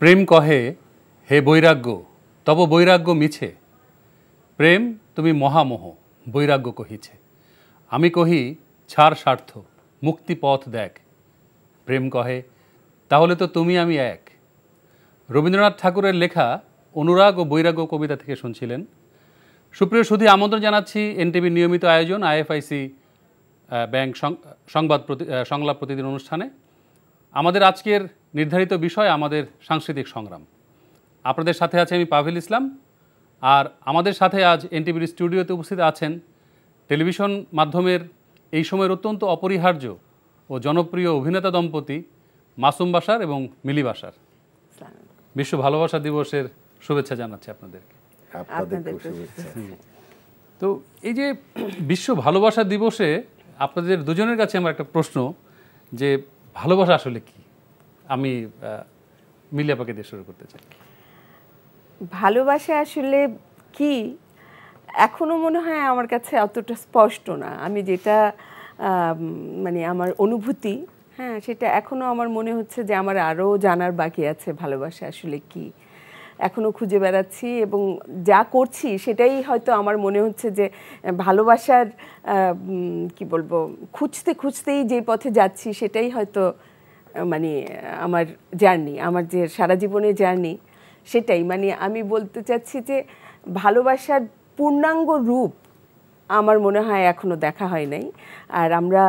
প্রেম কহে হে বৈরাগ্য তব বৈরাগ্য মিছে, প্রেম তুমি মহামোহ বৈরাগ্য কহিছে। আমি কহি ছাড় স্বার্থ মুক্তি পথ দেখ, প্রেম কহে তাহলে তো তুমি আমি এক। রবীন্দ্রনাথ ঠাকুরের লেখা অনুরাগ ও বৈরাগ্য কবিতা থেকে শুনছিলেন। সুপ্রিয় সুধী, আমন্ত্রণ জানাচ্ছি এনটিভির নিয়মিত আয়োজন আইএফআইসি ব্যাংক সংলাপ প্রতিদিন অনুষ্ঠানে। আমাদের আজকের নির্ধারিত বিষয় আমাদের সাংস্কৃতিক সংগ্রাম। আপনাদের সাথে আছে আমি পাভেল ইসলাম, আর আমাদের সাথে আজ এনটিভির স্টুডিওতে উপস্থিত আছেন টেলিভিশন মাধ্যমের এই সময়ের অত্যন্ত অপরিহার্য ও জনপ্রিয় অভিনেতা দম্পতি মাসুম বাশার এবং মিলি বাশার। বিশ্ব ভালোবাসা দিবসের শুভেচ্ছা জানাচ্ছি আপনাদেরকে। তো এই যে বিশ্ব ভালোবাসা দিবসে আপনাদের দুজনের কাছে আমার একটা প্রশ্ন, যে ভালোবাসা আসলে কি? আমি মিলি আপাকে দিয়ে শুরু করতে চাই। ভালোবাসা আসলে কি এখনো মনে হয় আমার কাছে অতটা স্পষ্ট না। আমি যেটা মানে আমার অনুভূতি, হ্যাঁ, সেটা এখনো আমার মনে হচ্ছে যে আমার আরও জানার বাকি আছে ভালোবাসা আসলে কি। এখনো খুঁজে বেড়াচ্ছি এবং যা করছি সেটাই হয়তো আমার মনে হচ্ছে যে ভালোবাসার কি বলবো, খুঁজতে খুঁজতেই যে পথে যাচ্ছি সেটাই হয়তো মানে আমার জার্নি, আমার যে সারা জীবনের জার্নি সেটাই। মানে আমি বলতে চাচ্ছি যে ভালোবাসার পূর্ণাঙ্গ রূপ আমার মনে হয় এখনো দেখা হয় নাই, আর আমরা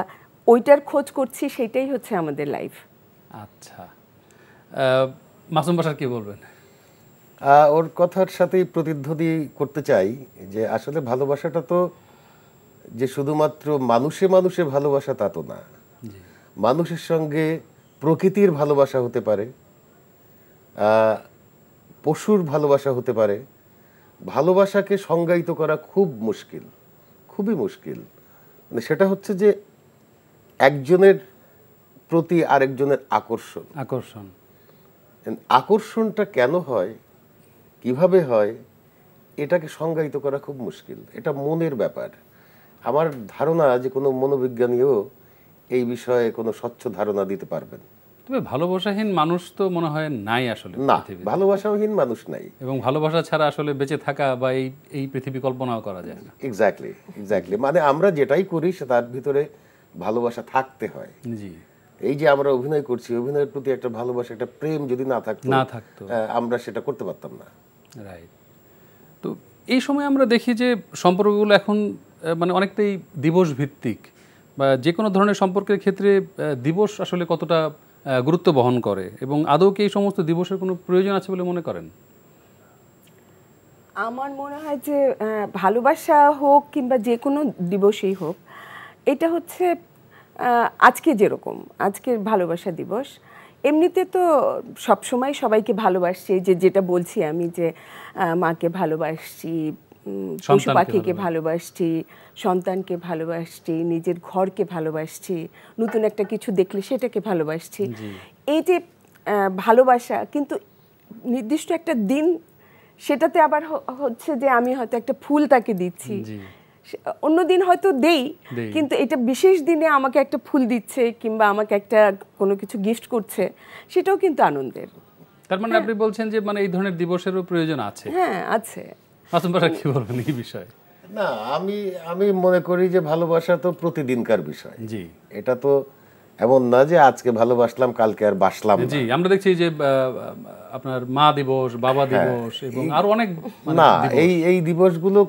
ওইটার খোঁজ করছি, সেটাই হচ্ছে আমাদের লাইফ। আচ্ছা, মাসুম বাশার কি বলবেন? ওর কথার সাথেই প্রতিধ্বনি করতে চাই যে আসলে ভালোবাসাটা তো যে শুধুমাত্র মানুষে মানুষে ভালোবাসা তা তো না। মানুষের সঙ্গে প্রকৃতির ভালোবাসা হতে পারে, পশুর ভালোবাসা হতে পারে। ভালোবাসাকে সংজ্ঞায়িত করা খুব মুশকিল, খুবই মুশকিল। মানে সেটা হচ্ছে যে একজনের প্রতি আরেকজনের আকর্ষণটা কেন হয়, কিভাবে হয়, এটাকে সংজ্ঞায়িত করা খুব মুশকিল। এটা মনের ব্যাপার। আমার ধারণা যে কোনো মনোবিজ্ঞানীও এই বিষয়ে কোনো স্বচ্ছ ধারণা দিতে পারবেন। তবে ভালোবাসাহীন মানুষ তো মনে হয় নাই আসলে। না, ভালোবাসাহীন মানুষ নাই, এবং ভালোবাসা ছাড়া আসলে বেঁচে থাকা বা এই পৃথিবী কল্পনাও করা যায় না। এক্স্যাক্টলি। মানে আমরা যেটাই করি তার ভিতরে ভালোবাসা থাকতে হয়। জি, এই যে আমরা অভিনয় করছি, অভিনয়ের প্রতি একটা ভালোবাসা, একটা প্রেম যদি না থাকতো আমরা সেটা করতে পারতাম না। রাইট। তো এই সময় আমরা দেখি যে সম্পর্কগুলো এখন মানে অনেকটাই দিবস ভিত্তিক, বা যে কোনো ধরনের সম্পর্কের ক্ষেত্রে দিবস আসলে কতটা গুরুত্ব বহন করে, এবং আদৌ কি এই সমস্ত দিবসের কোনো প্রয়োজন আছে বলে মনে করেন? আমার মনে হয় যে ভালোবাসা হোক কিংবা যে কোনো দিবসই হোক, এটা হচ্ছে আজকে যেরকম আজকের ভালোবাসা দিবস, এমনিতে তো সবসময় সবাইকে ভালোবাসছি, যেটা বলছি আমি যে মাকে ভালোবাসছি, পশু পাখিকে ভালোবাসছি, সন্তানকে ভালোবাসছি, নিজের ঘরকে ভালোবাসছি, নতুন একটা কিছু দেখলে সেটাকে ভালোবাসছি। এই যে ভালোবাসা, কিন্তু নির্দিষ্ট একটা দিন সেটাতে আবার হচ্ছে যে আমি হয়তো একটা ফুল তাকে দিচ্ছি, অন্য দিন হয়তো দেই, কিন্তু এটা বিশেষ দিনে আমাকে একটা ফুল দিচ্ছে কিংবা আমাকে একটা কোনো কিছু গিফট করছে, সেটাও কিন্তু আনন্দের। তার মানে আপনি বলছেন যে মানে এই ধরনের দিবসেরও প্রয়োজন আছে? হ্যাঁ, আছে। মাসুম বাশার কি বলবেন এই বিষয়ে? না, আমি মনে করি যে ভালোবাসা তো প্রতিদিনকার বিষয়। জি, এটা তো এমন না যে আজকে ভালোবাসলাম কালকে আর বাসলাম। জি, আমরা দেখছি যে আপনার মা দিবস, বাবা দিবস এবং আরো অনেক না, এই দিবসগুলো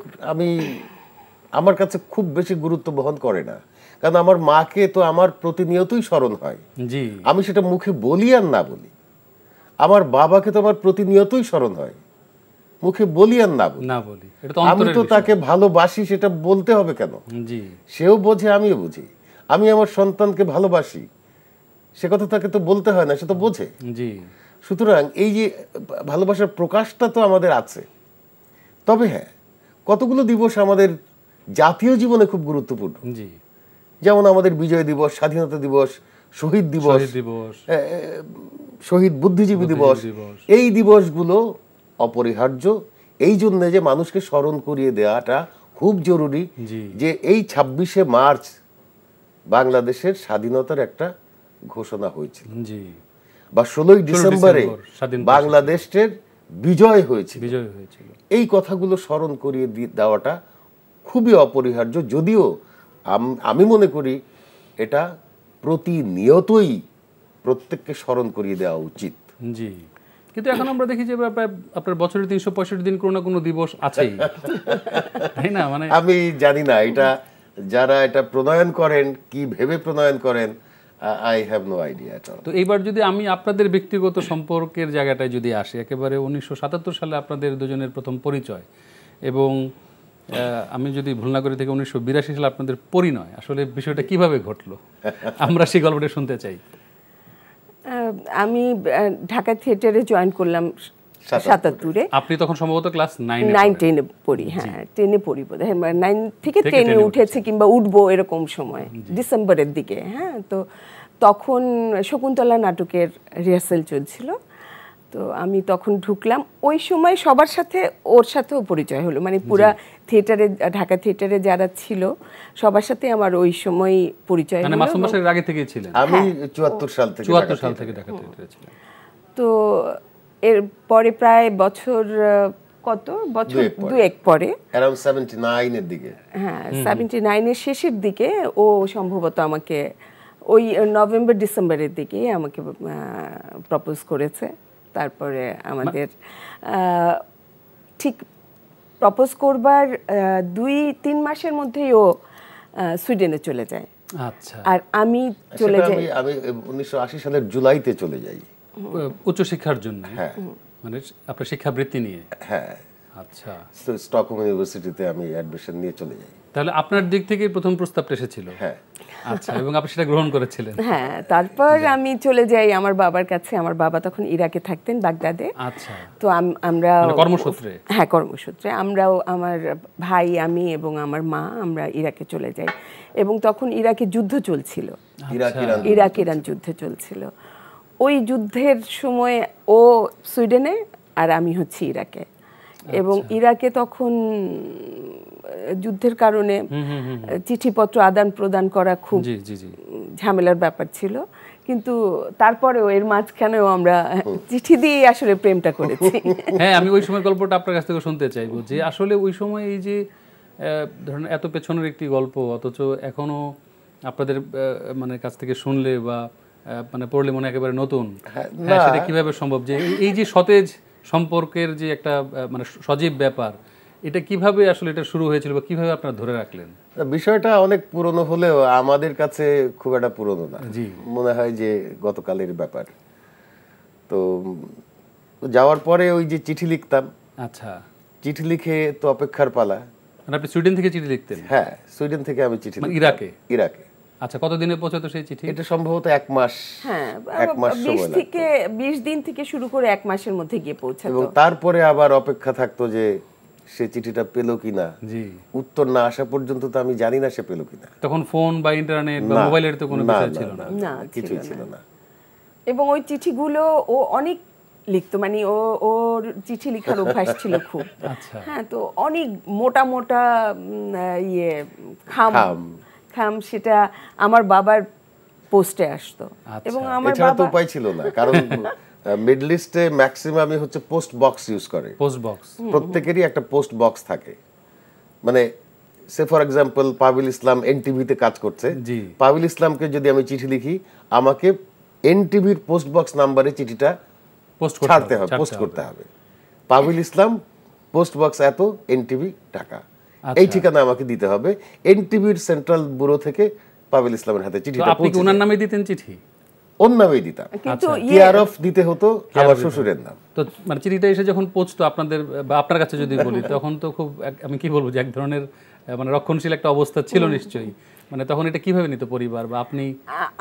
আমার কাছে খুব বেশি গুরুত্ব বহন করে না, কারণ আমার মাকে তো আমার প্রতিনিয়তই স্মরণ হয়। জি, আমি সেটা মুখে বলি আর না বলি। আমার বাবাকে তো আমার প্রতিনিয়তই স্মরণ হয়, মুখে বলি আর না বলি। আমি তো তাকে ভালোবাসি, সেটা বলতে হবে কেন? জি, সেও বোঝে, আমিও বুঝি। আমি আমার সন্তানকে ভালোবাসি, সে কথা তাকে তো বলতে হয় না, সে তো বোঝে। জি, সুতরাং এই যে ভালোবাসার প্রকাশটা তো আমাদের আছে। তবে হ্যাঁ, কতগুলো দিবস আমাদের জাতীয় জীবনে খুব গুরুত্বপূর্ণ। জি, যেমন আমাদের বিজয় দিবস, স্বাধীনতা দিবস, শহীদ দিবস, শহীদ বুদ্ধিজীবী দিবস। এই দিবসগুলো অপরিহার্য, এই জন্য যে মানুষকে স্মরণ করিয়ে দেওয়াটা খুব জরুরি যে এই 26শে মার্চ বাংলাদেশের স্বাধীনতার একটা ঘোষণা হয়েছিল। জি, বা 16ই ডিসেম্বরে বাংলাদেশের বিজয় হয়েছিল, এই কথাগুলো স্মরণ করিয়ে দেওয়াটা খুবই অপরিহার্য। যদিও আমি মনে করি এটা প্রতিনিয়তই প্রত্যেককে স্মরণ করিয়ে দেওয়া উচিত। জি, কিন্তু এখন আমরা দেখি যে আপনার বছরে 365 দিন কোনো না কোনো দিবস আছেই, তাই না? মানে আমি জানি না এটা যারা এটা প্রণয়ন করেন কি ভেবে প্রণয়ন করেন, আই হ্যাভ নো আইডিয়া। তো এইবার যদি আমি আপনাদের ব্যক্তিগত সম্পর্কের জায়গাটায় যদি আসি, একেবারে 1977 সালে আপনাদের দুজনের প্রথম পরিচয়, এবং আমি যদি ভুল না করে থেকে 1982 সালে আপনাদের পরিণয়, আসলে বিষয়টা কিভাবে ঘটলো আমরা সেই গল্পটা শুনতে চাই। আমি ঢাকা থিয়েটারে জয়েন করলাম 77-এ। আপনি তখন সম্ভবত ক্লাস 9-10-এ পড়ি। হ্যাঁ, 10-এ পড়ি বোধহয়, 9 থেকে 10-এ উঠেছে কিংবা উঠবো এরকম সময়, ডিসেম্বরের দিকে। হ্যাঁ, তো তখন শকুন্তলা নাটকের রিহার্সাল চলছিল, তো আমি তখন ঢুকলাম। ওই সময় সবার সাথে ওর সাথেও পরিচয় হলো, মানে পুরা থিয়েটারে, ঢাকা থিয়েটারে যারা ছিল সবার সাথে আমার ওই সময় পরিচয় হলো। মানে মাসুম বাসার আগে থেকেই ছিলেন? আমি 74 সাল থেকে ঢাকা থিয়েটারে ছিলাম। তো এর পরে প্রায় বছর কত বছর দুয়েক পরে, अराउंड 79 এর দিকে, হ্যাঁ 79 এর শেষের দিকে ও সম্ভবত আমাকে ওই নভেম্বর ডিসেম্বরের দিকে আমাকে প্রপোজ করেছে। তারপরে আমাদের ঠিক প্রপোজ করবার 2-3 মাসের মধ্যেই ও সুইডেনে চলে যায়। আচ্ছা। আর আমি চলে যাই, আমি 1980 সালের জুলাইতে চলে যাই উচ্চশিক্ষার জন্য। হ্যাঁ, মানে আপনার শিক্ষাবৃত্তি নিয়ে? হ্যাঁ। আচ্ছা, স্টকহোম ইউনিভার্সিটিতে আমি অ্যাডমিশন নিয়ে চলে যাই। তাহলে আপনার দিক থেকে প্রথম প্রস্তাবটা এসেছিল? হ্যাঁ। আচ্ছা, এবং আপনি সেটা গ্রহণ করেছিলেন? হ্যাঁ, তারপর আমি চলে যাই আমার বাবার কাছে। আমার বাবা তখন ইরাকে থাকতেন, বাগদাদে। আচ্ছা। তো আমরা কর্মসূত্রে? হ্যাঁ, কর্মসূত্রে আমরাও, আমার ভাই, আমি এবং আমার মা, আমরা ইরাকে চলে যাই। এবং তখন ইরাকে যুদ্ধ চলছিল, ইরাক-ইরান যুদ্ধ চলছিল। ওই যুদ্ধের সময় ও সুইডেনে আর আমি হচ্ছি ইরাকে। এবং ইরাকে তখন যুদ্ধের কারণে চিঠিপত্র আদান প্রদান করা খুব ঝামেলার ব্যাপার ছিল, কিন্তু তারপরেও এর মাঝখানেও আমরা চিঠি দিয়ে আসলে প্রেমটা করেছি। হ্যাঁ, আমি ওই সময় গল্পটা আপনার কাছ থেকে শুনতে চাইবো, যে আসলে ওই সময় এই যে ধরেন এত পেছনের একটি গল্প, অথচ এখনো আপনাদের মানে কাছ থেকে শুনলে বা মানে পড়লে মনে একেবারে নতুন, সেটা কিভাবে সম্ভব যে এই যে সতেজ সম্পর্কের যে একটা মানে সজীব ব্যাপার, এটা কিভাবে আসলে এটা শুরু হয়েছিল বা কিভাবে আপনারা ধরে রাখলেন? বিষয়টা অনেক পুরনো হলেও আমাদের কাছে খুব একটা পুরনো না, মনে হয় যে গতকালের ব্যাপার। তো যাওয়ার পরে ওই যে চিঠি লিখতাম। আচ্ছা, চিঠি লিখে তো অপেক্ষার পালা। মানে আপনি সুইডেন থেকে চিঠি লিখতেন? হ্যাঁ, সুইডেন থেকে আমি চিঠি লিখতাম। ইরাকে? আচ্ছা, কতদিনে পৌঁছাতো সেই চিঠি? এটা সম্ভবত 1 মাস। হ্যাঁ, 1 মাস সময় লাগতো। 20 দিন থেকে শুরু করে 1 মাসের মধ্যে গিয়ে পৌঁছাতো। এবং তারপরে আবার অপেক্ষা থাকতো যে সে চিঠিটা পেল কিনা। উত্তর না আসা পর্যন্ত তো আমি জানি না সে পেল কিনা। তখন ফোন বা ইন্টারনেট বা মোবাইলের তো কোনো বিষয় ছিল না? না, কিছুই ছিল না। এবং ওই চিঠিগুলো ও অনেক লিখতো, মানে ওর চিঠি লেখার অভ্যাস ছিল খুব। আচ্ছা। হ্যাঁ, তো অনেক মোটা মোটা খাম সেটা আমার বাবার পোস্টে আসতো। এবং আমার বাবা, তো উপায় ছিল না, কারণ মিডল ইস্টে ম্যাক্সিমামই হচ্ছে পোস্ট বক্স ইউজ করে। পোস্ট বক্স, প্রত্যেকেরই একটা পোস্ট বক্স থাকে। মানে সে ফর এক্সাম্পল পাবিল ইসলাম এনটিভিতে কাজ করছে, পাবিল ইসলামকে যদি আমি চিঠি লিখি, আমাকে এনটিভির পোস্ট বক্স নাম্বারে চিঠিটা ছাড়তে হবে, পোস্ট করতে হবে। পাবিল ইসলাম পোস্ট বক্স এত, এনটিভি ঢাকা, এই ঠিকানা আমাকে দিতে হবে। এনটিভির সেন্ট্রাল ব্যুরো থেকে পাবিল ইসলামের হাতে চিঠিটা পৌঁছে। আপনি কি ওনার নামে দিতেন চিঠি? ওর নামেই দিতাম, কিন্তু কেয়ার অফ দিতে হতো আমার শ্বশুরের নাম। তো মানে চিঠিটা এসে যখন পৌঁছতো আপনাদের বা আপনার কাছে যদি বলি, তখন তো খুব, আমি কি বলবো, যে এক ধরনের মানে রক্ষণশীল একটা অবস্থা ছিল নিশ্চয়ই। মানে তখন এটা কিভাবে নিত পরিবার বা আপনি?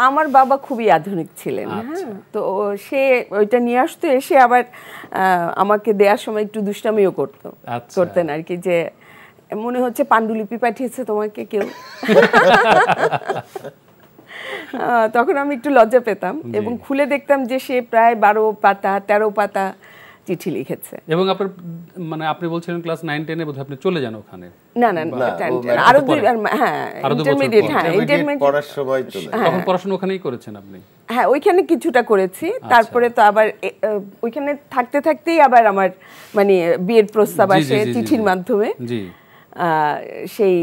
আমার বাবা খুবই আধুনিক ছিলেন। হ্যাঁ, তো সে ওইটা নিয়ে আসতো, এসে আবার আমাকে দেওয়ার সময় একটু দুষ্টামিও করতেন আর কি, যে মনে হচ্ছে পাণ্ডুলিপি পাঠিয়েছে তোমাকে কেউ। তখন আমি একটু লজ্জা পেতাম এবং খুলে দেখতাম যে সে প্রায় 12 পাতা 13 পাতা চিঠি লিখেছে। এবং আপনার মানে আপনি বলছিলেন ক্লাস 9-10 বোধহয় আপনি চলে যান ওখানে। না না আরো ইন্টারমিডিয়েট, হ্যাঁ ইন্টারমিডিয়েট পড়ার সময় চলে। তখন পড়াশোনা ওখানেই করেছেন আপনি? হ্যাঁ ওইখানে কিছুটা করেছি, তারপরে তো আবার ওইখানে থাকতে থাকতেই আবার আমার মানে বিয়ের প্রস্তাব আসে চিঠির মাধ্যমে। সেই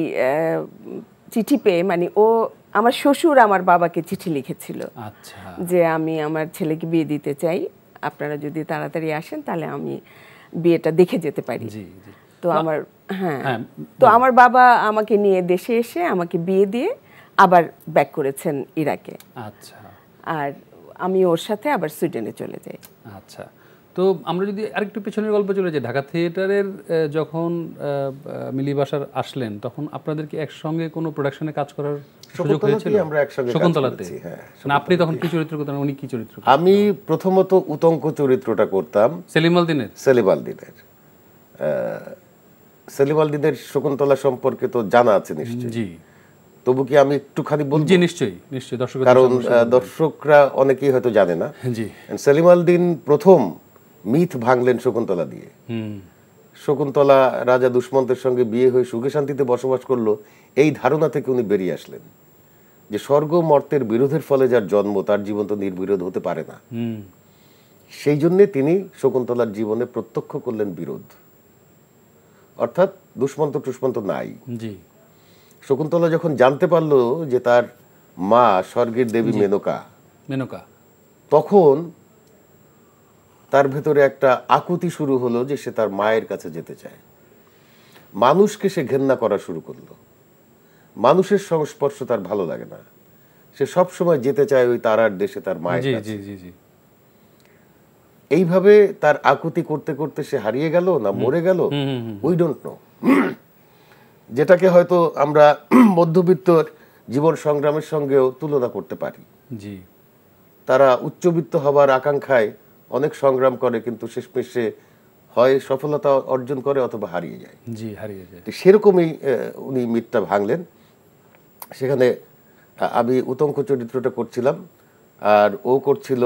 চিঠি পেয়ে মানে ও আমার শ্বশুর আমার বাবাকে চিঠি লিখেছিল যে আমি আমার ছেলেকে বিয়ে দিতে চাই, আপনারা যদি তাড়াতাড়ি আসেন তাহলে আমি বিয়েটা দেখে যেতে পারি। তো আমার তো আমার বাবা আমাকে নিয়ে দেশে এসে আমাকে বিয়ে দিয়ে আবার ব্যাক করেছেন ইরাকে। আচ্ছা। আর আমি ওর সাথে আবার সুইডেনে চলে যাই। আচ্ছা, তো আমরা যদি আরেকটু পেছনের গল্পে চলে যাই, ঢাকা থিয়েটারের যখন মিলি বাসার আসলেন তখন আপনাদের কি একসঙ্গে কোনো প্রোডাকশনে কাজ করার সুযোগ হয়েছিল? আমরা একসঙ্গে শকুন্তলাতে। মানে আপনি তখন কি চরিত্র করতেন, উনি কি চরিত্র? আমি প্রথমত উতঙ্ক চরিত্রটা করতাম সেলিম আল দ্বীনের। সেলিম আল দ্বীনের শকুন্তলা সম্পর্কে তো জানা আছে নিশ্চয়ই। জি। তবু কি আমি একটুখানি বলবো? জি নিশ্চয়ই নিশ্চয়ই, দর্শক কারণ দর্শকরা অনেকেই হয়তো জানে না। জি। সেলিম আল দ্বীন প্রথম মিথ ভাঙলেন শকুন্তলা দিয়ে। শকুন্তলা রাজা দুষ্মন্তের সঙ্গে বিয়ে হয়ে সুখে শান্তিতে বসবাস করলো, এই ধারণা থেকে উনি বেরিয়ে আসলেন যে স্বর্গ মর্তের বিরোধের ফলে যার জন্ম তার জীবন তো নির্বিরোধ হতে পারে না। সেই জন্যে তিনি শকুন্তলার জীবনে প্রত্যক্ষ করলেন বিরোধ, অর্থাৎ দুষ্মন্ত টুষ্মন্ত নাই। শকুন্তলা যখন জানতে পারলো যে তার মা স্বর্গের দেবী মেনকা, তখন তার ভেতরে একটা আকুতি শুরু হলো যে সে তার মায়ের কাছে যেতে চায়। মানুষকে সে ঘেন্না করা শুরু করলো, মানুষের সংস্পর্শ তার ভালো লাগে না, সে সব সময় যেতে চায় ওই তারার দেশে তার মায়ের কাছে। এইভাবে তার আকুতি করতে করতে সে হারিয়ে গেল না মরে গেল, উই ডোন্ট নো। যেটাকে হয়তো আমরা মধ্যবিত্তর জীবন সংগ্রামের সঙ্গেও তুলনা করতে পারি। তারা উচ্চবিত্ত হবার আকাঙ্ক্ষায় অনেক সংগ্রাম করে, কিন্তু শেষমেশে হয় সফলতা অর্জন করে অথবা হারিয়ে যায়। সেরকমই উনি মিথটা ভাঙলেন। সেখানে আমি উতঙ্ক চরিত্রটা করছিলাম আর ও করছিল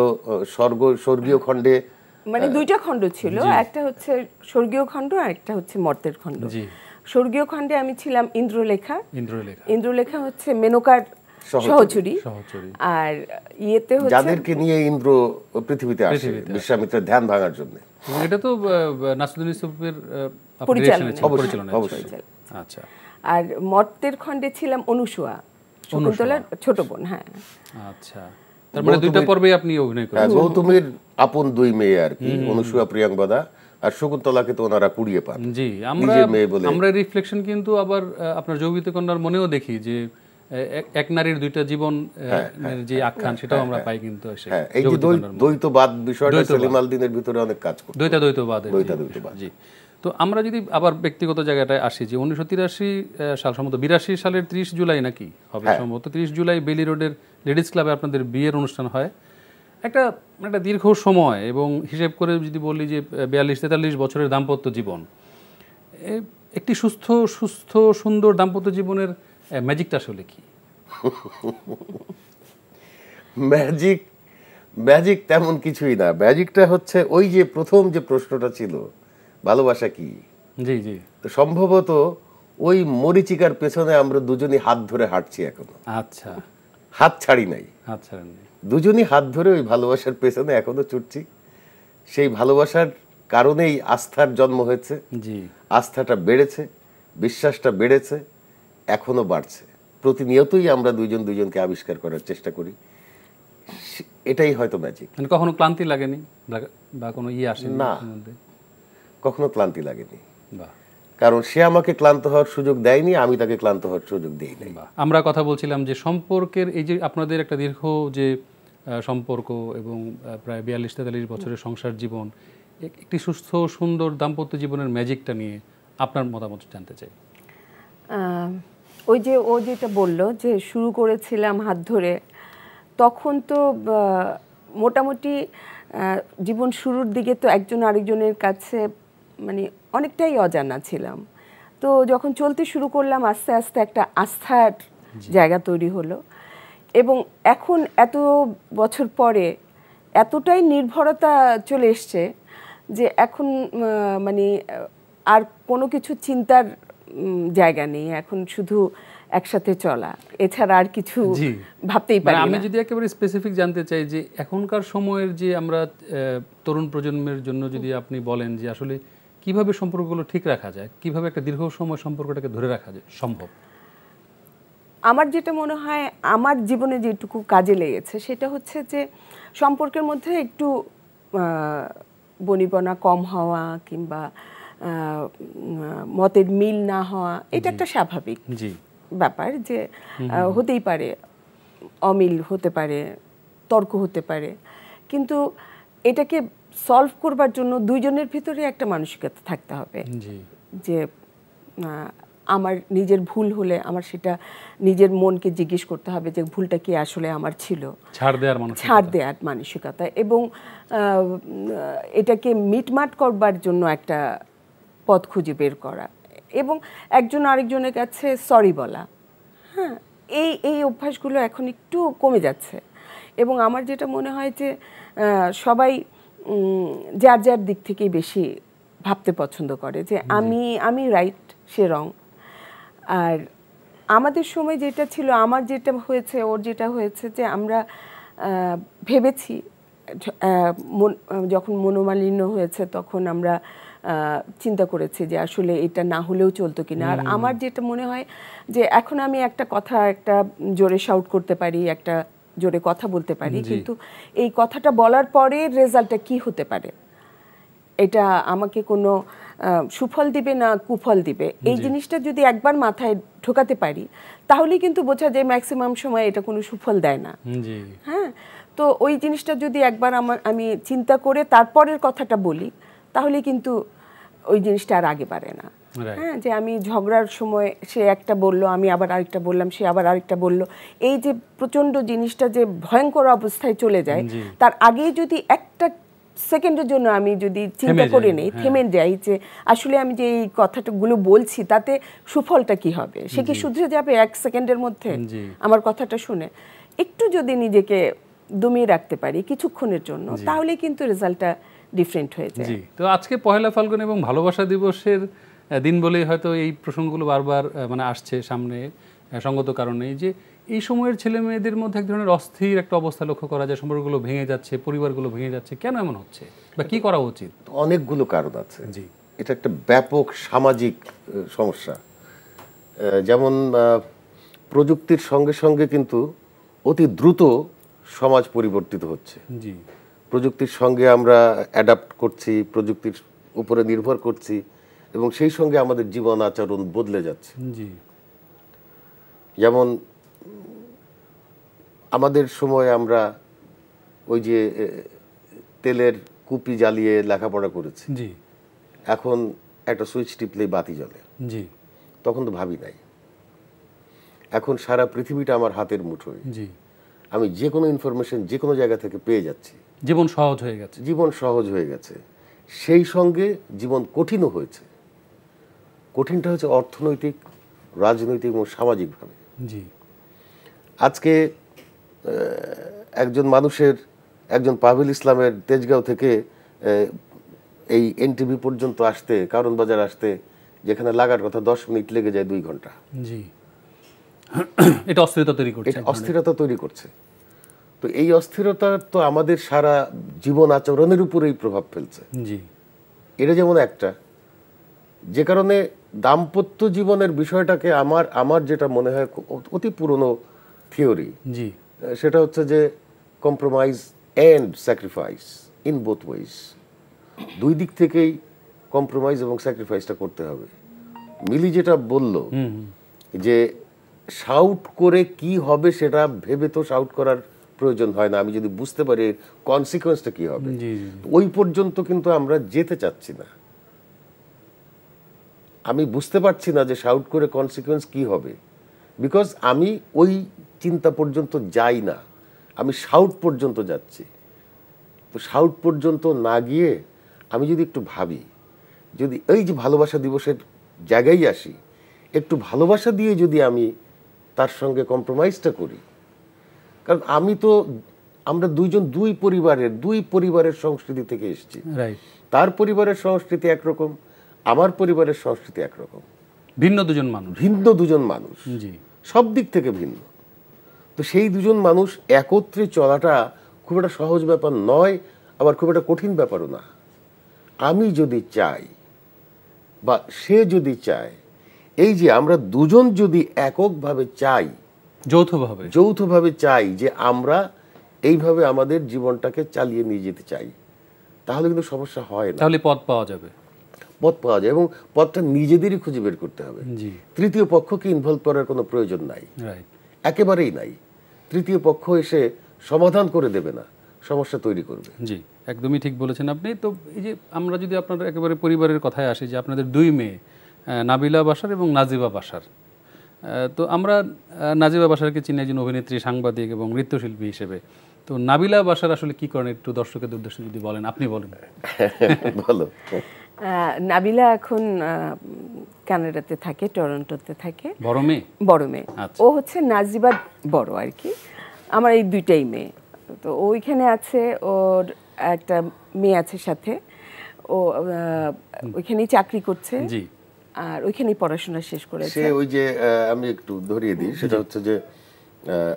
স্বর্গীয় খণ্ডে। মানে দুইটা খণ্ড ছিল, একটা হচ্ছে স্বর্গীয় খণ্ড আর একটা হচ্ছে মর্তের খণ্ড। স্বর্গীয় খণ্ডে আমি ছিলাম ইন্দ্রলেখা হচ্ছে মেনকার সহচরী, আর ইয়েতে হচ্ছে যাদেরকে নিয়ে ইন্দ্র পৃথিবীতে আসে বিশ্বামিত্রের ধ্যান ভাঙার জন্য। এটা তো নাসিরুদ্দিন ইউসুফের পরিচালনা। আচ্ছা। আর মর্তের খণ্ডে ছিলাম অনুসুয়া, শকুন্তলার ছোট বোন। হ্যাঁ। আচ্ছা, তার মানে দুইটা পর্বে আপনি অভিনয় করেছেন। গৌতমের আপন দুই মেয়ে আর কি, অনুসুয়া প্রিয়াঙ্গদা, আর শকুন্তলাকে তো ওনারা কুড়িয়ে পান। জি, আমরা রিফ্লেকশন কিন্তু আবার আপনার যৌবিত কন্যার মনেও দেখি যে এক নারীর দুইটা জীবন যে আখ্যান সেটাও আমরা পাই কিন্তু। এই যে দ্বৈতবাদ বিষয়টা সেলিম আল দ্বীনের ভিতরে অনেক কাজ করে, দ্বৈতবাদ। জি। তো আমরা যদি আবার ব্যক্তিগত জায়গাটায় আসি, যে 1983 সাল সম্ভবত 82 সালের 30 জুলাই নাকি হবে সম্ভবত, 30 জুলাই বেলি রোডের লেডিস ক্লাবে আপনাদের বিয়ের অনুষ্ঠান হয়। একটা দীর্ঘ সময়, এবং হিসেব করে যদি বলি যে 42-43 বছরের দাম্পত্য জীবন, একটি সুস্থ সুন্দর দাম্পত্য জীবনের ম্যাজিকটা আসলে কি? ম্যাজিক তেমন কিছুই না। ম্যাজিকটা হচ্ছে ওই যে প্রথম যে প্রশ্নটা ছিল, ভালোবাসা কি? জি জি। সম্ভবত ওই মরিচিকার পেছনে আমরা দুজনই হাত ধরে হাঁটছি এখনো। আচ্ছা। হাত ছাড়ি নাই, দুজনই হাত ধরে ওই ভালোবাসার পেছনে এখনো ছুটছি। সেই ভালোবাসার কারণেই আস্থার জন্ম হয়েছে। জি। আস্থাটা বেড়েছে, বিশ্বাসটা বেড়েছে, এখনো বাড়ছে। প্রতিনিয়তই আমরা দুইজনকে আবিষ্কার করার চেষ্টা করি। এটাই হয়তো ম্যাজিক। কখনো ক্লান্তি লাগেনি বা কোনো আসেনি? না, কখনো ক্লান্তি লাগেনি, কারণ সে আমাকে ক্লান্ত হওয়ার সুযোগ দেয়নি, আমি তাকে ক্লান্ত হওয়ার সুযোগ দেই নাই। আমরা কথা বলছিলাম যে সম্পর্কের এই যে আপনাদের একটা দীর্ঘ যে সম্পর্ক এবং প্রায় 42-43 বছরের সংসার জীবন, একটি সুস্থ সুন্দর দাম্পত্য জীবনের ম্যাজিকটা নিয়ে আপনার মতামত জানতে চাই। ওই যে ও যেটা বললো যে শুরু করেছিলাম হাত ধরে, তখন তো মোটামুটি জীবন শুরুর দিকে তো একজন আরেকজনের কাছে মানে অনেকটাই অজানা ছিলাম। তো যখন চলতে শুরু করলাম আস্তে আস্তে একটা আস্থার জায়গা তৈরি হলো, এবং এখন এত বছর পরে এতটাই নির্ভরতা চলে এসছে যে এখন মানে আর কোনো কিছু চিন্তার জায়গা নেই, এখন শুধু একসাথে চলা, এছাড়া আর কিছু ভাবতেই পারি না। আমি যদি একেবারে স্পেসিফিক জানতে চাই যে এখনকার সময়ের যে আমরা তরুণ প্রজন্মের জন্য যদি আপনি বলেন যে আসলে কিভাবে সম্পর্কগুলো ঠিক রাখা যায়, কিভাবে একটা দীর্ঘ সময় সম্পর্কটাকে ধরে রাখা যায় সম্ভব? আমার যেটা মনে হয় আমার জীবনে যেটুকু কাজে লেগেছে সেটা হচ্ছে যে সম্পর্কের মধ্যে একটু বনিবনা কম হওয়া কিংবা মতের মিল না হওয়া, এটা একটা স্বাভাবিক ব্যাপার, যে হতেই পারে, অমিল হতে পারে, তর্ক হতে পারে, কিন্তু এটাকে সলভ করবার জন্য দুইজনের ভিতরে একটা মানসিকতা থাকতে হবে যে আমার নিজের ভুল হলে আমার সেটা নিজের মনকে জিজ্ঞেস করতে হবে যে ভুলটা কি আসলে আমার ছিল, ছাড় দেওয়ার মানসিকতা, এবং এটাকে মিটমাট করবার জন্য একটা পথ খুঁজে বের করা, এবং একজন আরেকজনের কাছে সরি বলা। হ্যাঁ, এই অভ্যাসগুলো এখন একটু কমে যাচ্ছে, এবং আমার যেটা মনে হয় যে সবাই যার যার দিক থেকেই বেশি ভাবতে পছন্দ করে যে আমি রাইট, সে রং। আর আমাদের সময় যেটা ছিল, আমার যেটা হয়েছে, ওর যেটা হয়েছে, যে আমরা ভেবেছি যখন মনোমালিন্য হয়েছে তখন আমরা চিন্তা করেছি যে আসলে এটা না হলেও চলতো কিনা। আর আমার যেটা মনে হয় যে এখন আমি একটা কথা একটা জোরে শাউট করতে পারি, একটা জোরে কথা বলতে পারি, কিন্তু এই কথাটা বলার পরে রেজাল্টটা কি হতে পারে, এটা আমাকে কোনো সুফল দিবে না কুফল দিবে, এই জিনিসটা যদি একবার মাথায় ঢোকাতে পারি তাহলেই কিন্তু বোঝা যায় ম্যাক্সিমাম সময় এটা কোনো সুফল দেয় না। হ্যাঁ, তো ওই জিনিসটা যদি একবার আমি চিন্তা করে তারপরের কথাটা বলি তাহলে কিন্তু ওই জিনিসটা আর আগে বাড়ে না। হ্যাঁ, যে আমি ঝগড়ার সময় সে একটা বললো, আমি আবার আরেকটা বললাম, সে আবার আরেকটা বললো, এই যে প্রচন্ড জিনিসটা যে ভয়ঙ্কর অবস্থায় চলে যায়, তার আগেই যদি একটা সেকেন্ডের জন্য আমি যদি চিন্তা করে নেই, থেমে যাই যে আসলে আমি যে এই কথাগুলো বলছি তাতে সুফলটা কি হবে, সে কি শুধরে যাবে এক সেকেন্ডের মধ্যে আমার কথাটা শুনে, একটু যদি নিজেকে দমিয়ে রাখতে পারি কিছুক্ষণের জন্য, তাহলে কিন্তু রেজাল্টটা ডিফারেন্ট হয়ে যায়। তো আজকে পহেলা ফাল্গুন এবং ভালোবাসা দিবসের দিন বলেই হয়তো এই প্রসঙ্গগুলো বারবার মানে আসছে সামনে, সঙ্গত কারণে যে এই সময়ের ছেলে মেয়েদের মধ্যে এক ধরনের অস্থির একটা অবস্থা লক্ষ্য করা যায়, সম্পর্কগুলো ভেঙে যাচ্ছে, পরিবারগুলো ভেঙে যাচ্ছে, কেন এমন হচ্ছে বা কি করা উচিত? অনেকগুলো কারণ আছে। এটা একটা ব্যাপক সামাজিক সমস্যা। যেমন প্রযুক্তির সঙ্গে সঙ্গে কিন্তু অতি দ্রুত সমাজ পরিবর্তিত হচ্ছে। প্রযুক্তির সঙ্গে আমরা অ্যাডাপ্ট করছি, প্রযুক্তির উপরে নির্ভর করছি, এবং সেই সঙ্গে আমাদের জীবন আচরণ বদলে যাচ্ছে। যেমন আমাদের সময় আমরা ওই যে তেলের কুপি জ্বালিয়ে লেখাপড়া করেছি, এখন একটা সুইচ টিপলেই বাতি জ্বলে। তখন তো ভাবি নাই। এখন সারা পৃথিবীটা আমার হাতের মুঠোয়, আমি যে কোনো ইনফরমেশন যে কোনো জায়গা থেকে পেয়ে যাচ্ছি, জীবন সহজ হয়ে গেছে। জীবন সহজ হয়ে গেছে, সেই সঙ্গে জীবন কঠিনও হয়েছে। কঠিনটা হচ্ছে অর্থনৈতিক, রাজনৈতিক এবং সামাজিকভাবে। আজকে একজন মানুষের, একজন পাভেল ইসলামের তেজগাঁও থেকে এই এনটিভি পর্যন্ত আসতে, কারণ বাজার আসতে যেখানে লাগার কথা 10 মিনিট লেগে যায় 2 ঘন্টা। এটা অস্থিরতা তৈরি করছে, অস্থিরতা তৈরি করছে। তো এই অস্থিরতা তো আমাদের সারা জীবন আচরণের উপরেই প্রভাব ফেলছে। এটা যেমন একটা, যে কারণে দাম্পত্য জীবনের বিষয়টাকে আমার যেটা মনে হয় অতি পুরনো থিওরি, সেটা হচ্ছে যে compromise and sacrifice in both ways. দুই দিক থেকেই কম্প্রোমাইজ এবং স্যাক্রিফাইসটা করতে হবে। মিলি যেটা বলল যে শাউট করে কি হবে সেটা ভেবে তো শাউট করার প্রয়োজন হয় না, আমি যদি বুঝতে পারি কনসিকোয়েন্সটা কি হবে, ওই পর্যন্ত কিন্তু আমরা যেতে চাচ্ছি না। আমি বুঝতে পারছি না যে শাউট করে কনসিকোয়েন্স কি হবে, বিকজ আমি ওই চিন্তা পর্যন্ত যাই না, আমি শাউট পর্যন্ত যাচ্ছি। তো শাউট পর্যন্ত না গিয়ে আমি যদি একটু ভাবি, যদি এই যে ভালোবাসা দিবসের জায়গায় আসি, একটু ভালোবাসা দিয়ে যদি আমি তার সঙ্গে কম্প্রোমাইজটা করি, কারণ আমি তো আমরা দুইজন দুই পরিবারের সংস্কৃতি থেকে এসেছি। তার পরিবারের সংস্কৃতি একরকম, আমার পরিবারের সংস্কৃতি একরকম, ভিন্ন দুজন মানুষ, সব দিক থেকে ভিন্ন। তো সেই দুজন মানুষ একত্রে চলাটা খুব একটা সহজ ব্যাপার নয়, আবার খুব একটা কঠিন ব্যাপারও না। আমি যদি চাই বা সে যদি চায়, এই যে আমরা দুজন যদি এককভাবে চাই, যৌথভাবে চাই যে আমরা এইভাবে আমাদের জীবনটাকে চালিয়ে নিয়ে যেতে চাই, তাহলে কিন্তু সমস্যা হয় না। তাহলে পথ পাওয়া যায় এবং পথটা নিজেদেরই খুঁজে বের করতে হবে। তৃতীয় পক্ষকে ইনভলভ করার কোনো প্রয়োজন নাই, একেবারেই নাই। তৃতীয় পক্ষ এসে সমাধান করে দেবে না, সমস্যা তৈরি করবে। জি, একদমই ঠিক বলেছেন আপনি। তো এই যে আমরা যদি আপনার একেবারে পরিবারের কথায় আসি, যে আপনাদের দুই মেয়ে নাবিলা বাশার এবং নাজিবা বাশার, তো আমরা নাজিবা বাশারকে চিনি একজন অভিনেত্রী, সাংবাদিক এবং নৃত্যশিল্পী হিসেবে। তো নাবিলা বাশার আসলে কি করেন, একটু দর্শকের উদ্দেশ্যে যদি বলেন, আপনি বলেন। বলো। নাবিলা এখন কানাডাতে থাকে, টরন্টোতে থাকে। বড় মেয়ে? বড় মেয়ে। ও হচ্ছে নাজিবা বড় আর কি। আমার এই দুইটাই মেয়ে। তো ওইখানে আছে, ওর একটা মেয়ে আছে সাথে, ও ওইখানেই চাকরি করছে। জি। আর ওইখানেই পড়াশোনা শেষ করেছে। সে ওই যে আমি একটু ধরিয়ে দিই, সেটা হচ্ছে যে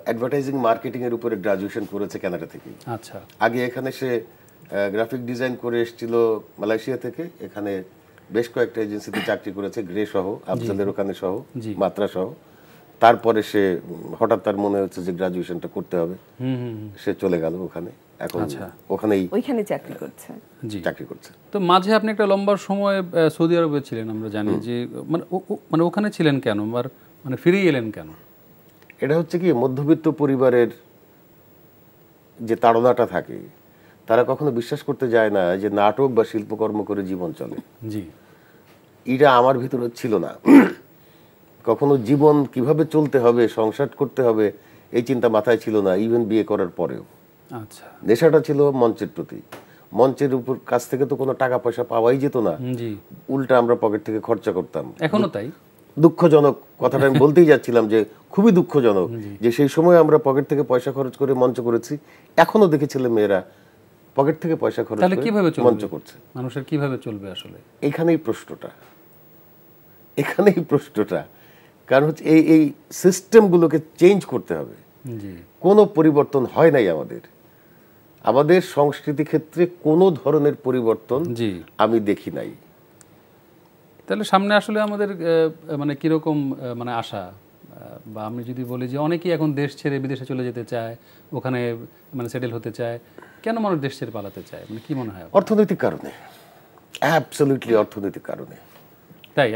অ্যাডভার্টাইজিং মার্কেটিং এর উপরে গ্রাজুয়েশন করেছে কানাডা থেকে। আচ্ছা। আগে এখানে সে গ্রাফিক ডিজাইন করে এসেছিল মালয়েশিয়া থেকে। এখানে বেশ কয়েকটা এজেন্সিতে চাকরি করেছে, গ্রে সহ, আফজালের ওখানে সহ, মাত্রা সহ। তারপরে সে হঠাৎ তার মনে হচ্ছে যে গ্রাজুয়েশনটা করতে হবে, সে চলে গেল ওখানে। এখন ওইখানে চাকরি করছে। তো মাঝে আপনি একটা লম্বা সময় সৌদি আরবে ছিলেন, আমরা জানি, যে মানে ওখানে ছিলেন কেন, মানে ফিরে এলেন কেন? এটা হচ্ছে কি, মধ্যবিত্ত পরিবারের যে তাড়নাটা থাকে, তারা কখনো বিশ্বাস করতে যায় না যে নাটক বা শিল্পকর্ম করে জীবন চলে। জি। এটা আমার ভিতরে ছিল না। কখনো জীবন কিভাবে চলতে হবে, সংসার করতে হবে, এই চিন্তা মাথায় ছিল না, ইভেন বিয়ে করার পরেও। আচ্ছা। নেশাটা ছিল মঞ্চের প্রতি। মঞ্চের উপর কাছ থেকে তো কোনো টাকা পয়সা পাওয়াই যেত না, উল্টা আমরা পকেট থেকে খরচা করতাম। এখনো তাই? দুঃখজনক কথাটা আমি বলতেই যাচ্ছিলাম, যে খুবই দুঃখজনক যে সেই সময় আমরা পকেট থেকে পয়সা খরচ করে মঞ্চ করেছি। এখনো দেখে ছেলে মেয়েরা পকেট থেকে পয়সা খরচ করে মঞ্চ করছে। মানুষের কিভাবে চলবে আসলে? এখানেই প্রশ্নটা। কারণ হচ্ছে এই সিস্টেমগুলোকে চেঞ্জ করতে হবে। কোনো পরিবর্তন হয় নাই আমাদের সংস্কৃতি ক্ষেত্রে, কোনো ধরনের পরিবর্তন আমি দেখি নাই। তাহলে সামনে আসলে আমাদের মানে কিরকম মানে আশা, বা আমি যদি বলি যে অনেকেই এখন দেশ ছেড়ে বিদেশে চলে যেতে চায়, ওখানে মানে সেটেল হতে চায়, কেন মানুষ দেশ ছেড়ে পালাতে চায়, মানে কি মনে হয়? অর্থনৈতিক কারণে, অ্যাবসলিউটলি অর্থনৈতিক কারণে। তাই?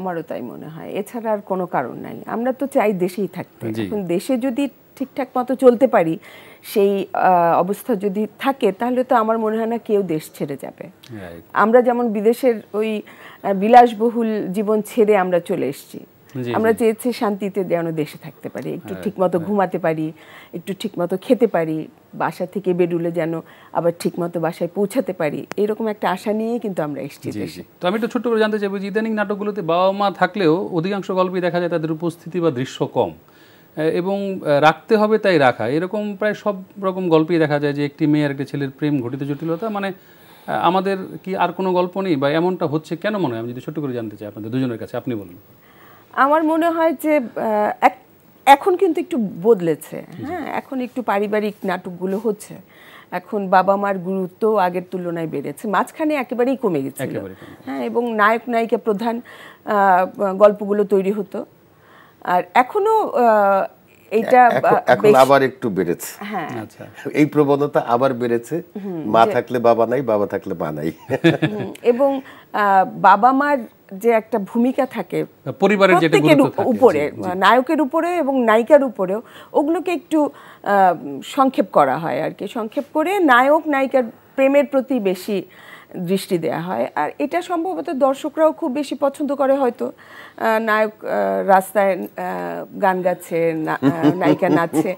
আমারও তাই মনে হয়, এছাড়া আর কোনো কারণ নাই। আমরা তো চাই দেশেই থাকতে। এখন দেশে যদি ঠিকঠাক মতো চলতে পারি, সেই অবস্থা যদি থাকে, তাহলে তো আমার মনে হয় না কেউ দেশ ছেড়ে যাবে। আমরা যেমন বিদেশের ওই বিলাসবহুল জীবন ছেড়ে আমরা চলে এসেছি, আমরা চেয়েছি শান্তিতে যেন দেশে থাকতে পারি, একটু ঠিকমতো ঘুমাতে পারি, একটু ঠিকমতো খেতে পারি, বাসা থেকে বেরুলে যেন আবার ঠিকমতো বাসায় পৌঁছাতে পারি, এরকম একটা আশা নিয়ে কিন্তু আমরা এসেছি দেশে। তো আমি একটু ছোট্ট করে জানতে চাইবো, ইদানিং নাটকগুলোতে বাবা মা থাকলেও অধিকাংশ গল্পই দেখা যায় তাদের উপস্থিতি বা দৃশ্য কম, এবং রাখতে হবে তাই রাখা, এরকম প্রায় সব রকম গল্পই দেখা যায় যে একটি মেয়ে আর একটি ছেলের প্রেম ঘটিত জটিলতা। মানে আমাদের কি আর কোনো গল্প নেই, বা এমনটা হচ্ছে কেন মনে হয়? আমি যদি ছোট্ট করে জানতে চাই আপনাদের দুজনের কাছে, আপনি বলুন। আমার মনে হয় যে এখন কিন্তু একটু বদলেছে। হ্যাঁ, এখন একটু পারিবারিক নাটকগুলো হচ্ছে, এখন বাবা মার গুরুত্ব আগের তুলনায় বেড়েছে, মাঝখানে একেবারেই কমে গেছে। হ্যাঁ, এবং নায়ক নায়িকা প্রধান গল্পগুলো তৈরি হতো, আর এখনো এইটা এখন আবার একটু বেড়েছে। হ্যাঁ, এই প্রবণতা আবার বেড়েছে, মা থাকলে বাবা নাই, বাবা থাকলে মা নাই। এবং বাবা মার যে একটা ভূমিকা থাকে পরিবারের উপরে, নায়কের উপরে এবং নায়িকার উপরেও, ওগুলোকে একটু সংক্ষেপ করা হয় আর কি। সংক্ষেপ করে নায়ক নায়িকার প্রেমের প্রতি বেশি দৃষ্টি দেওয়া হয়, আর এটা সম্ভবত দর্শকরাও খুব বেশি পছন্দ করে। হয়তো নায়ক রাস্তায় গান গাচ্ছে, নায়িকা নাচছে,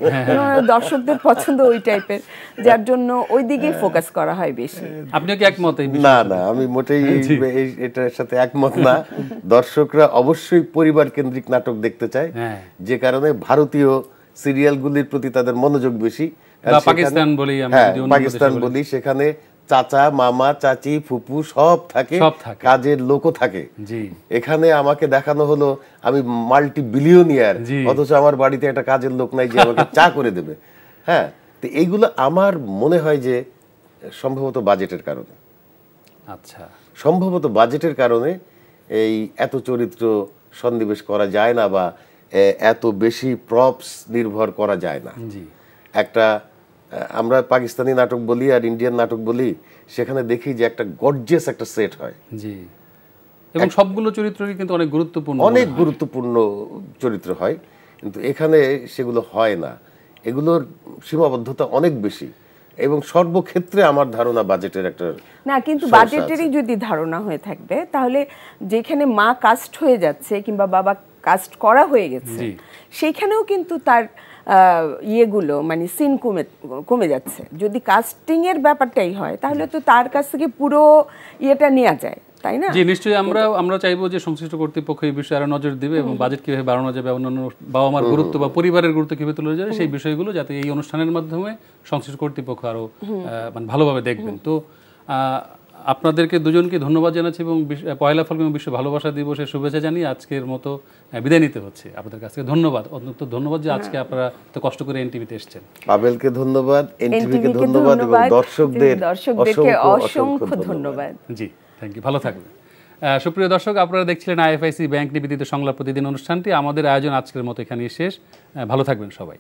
দর্শকদের পছন্দ ওই টাইপের, যার জন্য ওই দিকেই ফোকাস করা হয় বেশি। আপনিও কি একমত? না, আমি মোটেই এটার সাথে একমত না। দর্শকরা অবশ্যই পরিবার কেন্দ্রিক নাটক দেখতে চায়, যে কারণে ভারতীয় সিরিয়ালগুলির প্রতি তাদের মনোযোগ বেশি, বা পাকিস্তান বলি আমরা, হ্যাঁ, যদি অন্য পাকিস্তান দেশে বলি, সেখানে চাচা, মামা, চাচি, ফুপু সব থাকে, কাজের লোকও থাকে। জি, এখানে আমাকে দেখানো হলো আমি মাল্টি বিলিয়নিয়ার, অথচ আমার বাড়িতে একটা কাজের লোক নাই যে আমাকে চা করে দেবে। হ্যাঁ, তো এইগুলো আমার মনে হয় যে সম্ভবত বাজেটের কারণে, আচ্ছা, সম্ভবত বাজেটের কারণে এই এত চরিত্র সন্নিবেশ করা যায় না, বা এত বেশি প্রপস নির্ভর করা যায় না। জি, একটা আমরা পাকিস্তানি নাটক বলি আর ইন্ডিয়ান নাটক বলি, সেখানে দেখি যে একটা গর্জিয়াস একটা সেট হয়। জি, এবং সবগুলো চরিত্রই কিন্তু অনেক গুরুত্বপূর্ণ, অনেক গুরুত্বপূর্ণ চরিত্র হয়, কিন্তু এখানে সেগুলো হয় না। এগুলোর সীমাবদ্ধতা অনেক বেশি, এবং সর্বক্ষেত্রে আমার ধারণা বাজেটের একটা না, কিন্তু বাজেটেরই যদি ধারণা হয়ে থাকবে, তাহলে যেখানে মা কাস্ট হয়ে যাচ্ছে কিংবা বাবা কাস্ট করা হয়ে গেছে, সেইখানেও কিন্তু তার ইয়েগুলো মানে সিন কমে যাচ্ছে। যদি কাস্টিং এর ব্যাপারটাই হয়, তাহলে তো তার কাছ থেকে পুরো ইয়েটা নেওয়া যায়, তাই না? জি, নিশ্চয়ই আমরা চাইবো যে সংশ্লিষ্ট কর্তৃপক্ষ এই বিষয়ে আরো নজর দিবে, এবং বাজেট কিভাবে বাড়ানো যাবে, অন্যান্য বাবা মার গুরুত্ব বা পরিবারের গুরুত্ব কিভাবে তোলা যাবে, সেই বিষয়গুলো যাতে এই অনুষ্ঠানের মাধ্যমে সংশ্লিষ্ট কর্তৃপক্ষ আরো মানে ভালোভাবে দেখবেন। তো আপনাদেরকে দুজনকে ধন্যবাদ জানাচ্ছি, এবং পয়লা ফাল্গুন বিশ্ব ভালোবাসা দিবসের শুভেচ্ছা জানিয়ে আজকের মতো বিদায় নিতে হচ্ছে আপনাদের কাছ থেকে। ধন্যবাদ, অত্যন্ত ধন্যবাদ যে আজকে আপনারা তো কষ্ট করে এনটিভিতে এসেছেন। আবেলকে ধন্যবাদ, এনটিভিকে ধন্যবাদ, এবং দর্শকদেরকে অসংখ্য ধন্যবাদ। জি, থ্যাংক ইউ, ভালো থাকবেন। সুপ্রিয় দর্শক, আপনারা দেখছিলেন আইএফআইসি ব্যাংক নিবেদিত সংলাপ প্রতিদিন অনুষ্ঠানটি। আমাদের আয়োজন আজকের মতো এখানেই শেষ। ভালো থাকবেন সবাই।